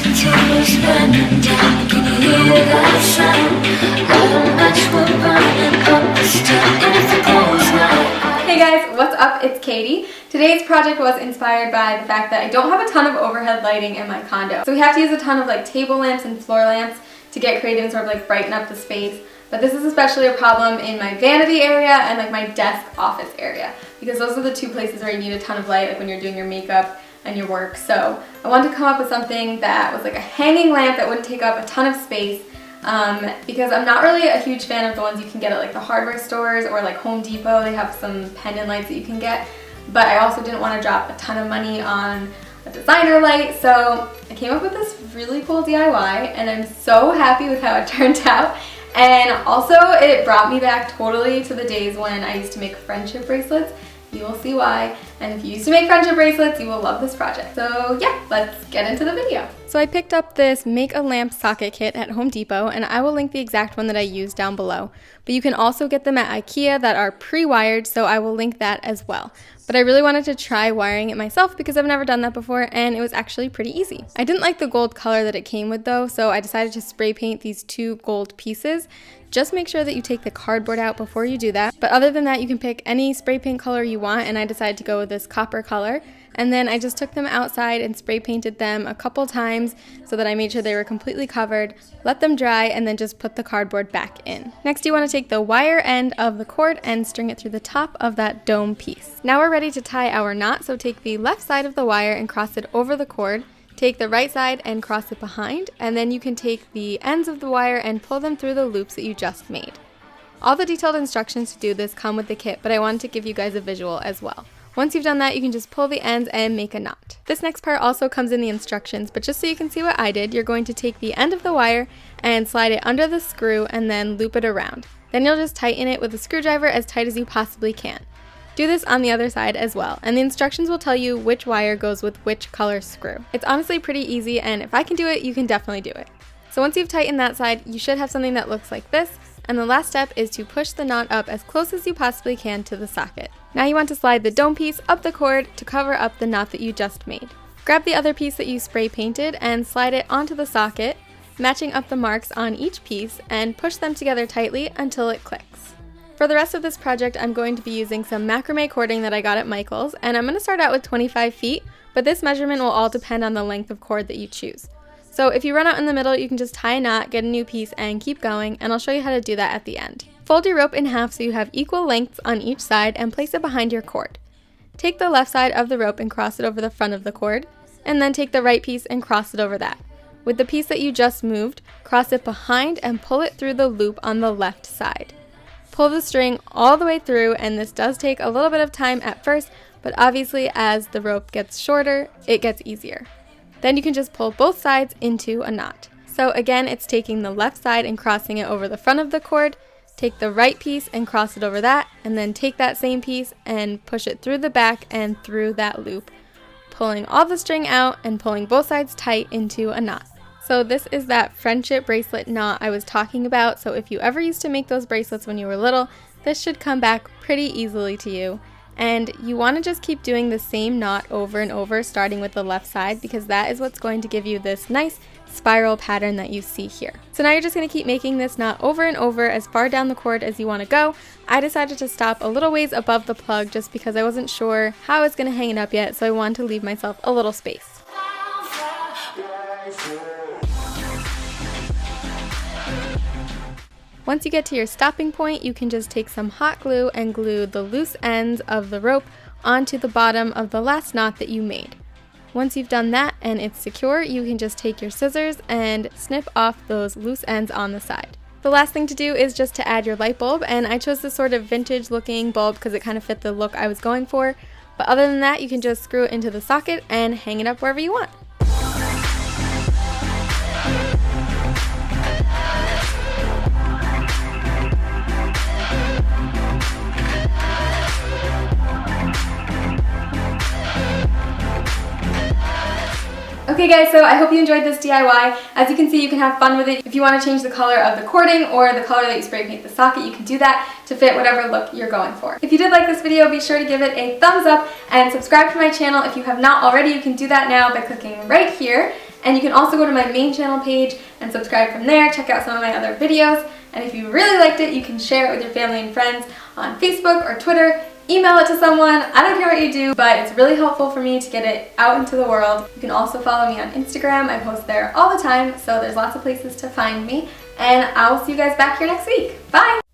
Hey guys, what's up? It's Katie. Today's project was inspired by the fact that I don't have a ton of overhead lighting in my condo. So we have to use a ton of like table lamps and floor lamps to get creative and sort of like brighten up the space. But this is especially a problem in my vanity area and like my desk office area, because those are the two places where you need a ton of light, like when you're doing your makeup and your work. So I wanted to come up with something that was like a hanging lamp that wouldn't take up a ton of space, because I'm not really a huge fan of the ones you can get at like the hardware stores or like Home Depot. They have some pendant lights that you can get, but I also didn't want to drop a ton of money on a designer light, so I came up with this really cool DIY and I'm so happy with how it turned out. And also it brought me back totally to the days when I used to make friendship bracelets. You will see why. And if you used to make friendship bracelets, you will love this project. So yeah, let's get into the video. So I picked up this Make a Lamp socket kit at Home Depot, and I will link the exact one that I used down below. But you can also get them at IKEA that are pre-wired, so I will link that as well. But I really wanted to try wiring it myself because I've never done that before, and it was actually pretty easy. I didn't like the gold color that it came with though, so I decided to spray paint these two gold pieces. Just make sure that you take the cardboard out before you do that. But other than that, you can pick any spray paint color you want, and I decided to go with this copper color. And then I just took them outside and spray painted them a couple times so that I made sure they were completely covered, let them dry, and then just put the cardboard back in. Next, you want to take the wire end of the cord and string it through the top of that dome piece. Now we're ready to tie our knot, so take the left side of the wire and cross it over the cord. Take the right side and cross it behind, and then you can take the ends of the wire and pull them through the loops that you just made. All the detailed instructions to do this come with the kit, but I wanted to give you guys a visual as well. Once you've done that, you can just pull the ends and make a knot. This next part also comes in the instructions, but just so you can see what I did, you're going to take the end of the wire and slide it under the screw and then loop it around. Then you'll just tighten it with a screwdriver as tight as you possibly can. Do this on the other side as well, and the instructions will tell you which wire goes with which color screw. It's honestly pretty easy, and if I can do it, you can definitely do it. So once you've tightened that side, you should have something that looks like this, and the last step is to push the knot up as close as you possibly can to the socket. Now you want to slide the dome piece up the cord to cover up the knot that you just made. Grab the other piece that you spray painted and slide it onto the socket, matching up the marks on each piece, and push them together tightly until it clicks. For the rest of this project, I'm going to be using some macrame cording that I got at Michael's, and I'm going to start out with 25 feet, but this measurement will all depend on the length of cord that you choose. So if you run out in the middle, you can just tie a knot, get a new piece, and keep going, and I'll show you how to do that at the end. Fold your rope in half so you have equal lengths on each side and place it behind your cord. Take the left side of the rope and cross it over the front of the cord, and then take the right piece and cross it over that. With the piece that you just moved, cross it behind and pull it through the loop on the left side. Pull the string all the way through, and this does take a little bit of time at first, but obviously as the rope gets shorter, it gets easier. Then you can just pull both sides into a knot. So again, it's taking the left side and crossing it over the front of the cord, take the right piece and cross it over that, and then take that same piece and push it through the back and through that loop, pulling all the string out and pulling both sides tight into a knot. So this is that friendship bracelet knot I was talking about, so if you ever used to make those bracelets when you were little, this should come back pretty easily to you. And you want to just keep doing the same knot over and over, starting with the left side, because that is what's going to give you this nice spiral pattern that you see here. So now you're just going to keep making this knot over and over as far down the cord as you want to go. I decided to stop a little ways above the plug just because I wasn't sure how I was going to hang it up yet, so I wanted to leave myself a little space. Once you get to your stopping point, you can just take some hot glue and glue the loose ends of the rope onto the bottom of the last knot that you made. Once you've done that and it's secure, you can just take your scissors and snip off those loose ends on the side. The last thing to do is just to add your light bulb, and I chose this sort of vintage looking bulb because it kind of fit the look I was going for. But other than that, you can just screw it into the socket and hang it up wherever you want. Okay guys, so I hope you enjoyed this DIY. As you can see, you can have fun with it. If you want to change the color of the cording or the color that you spray paint the socket, you can do that to fit whatever look you're going for. If you did like this video, be sure to give it a thumbs up and subscribe to my channel. If you have not already, you can do that now by clicking right here. And you can also go to my main channel page and subscribe from there, check out some of my other videos. And if you really liked it, you can share it with your family and friends on Facebook or Twitter. Email it to someone. I don't care what you do, but it's really helpful for me to get it out into the world. You can also follow me on Instagram. I post there all the time, so there's lots of places to find me. And I will see you guys back here next week. Bye!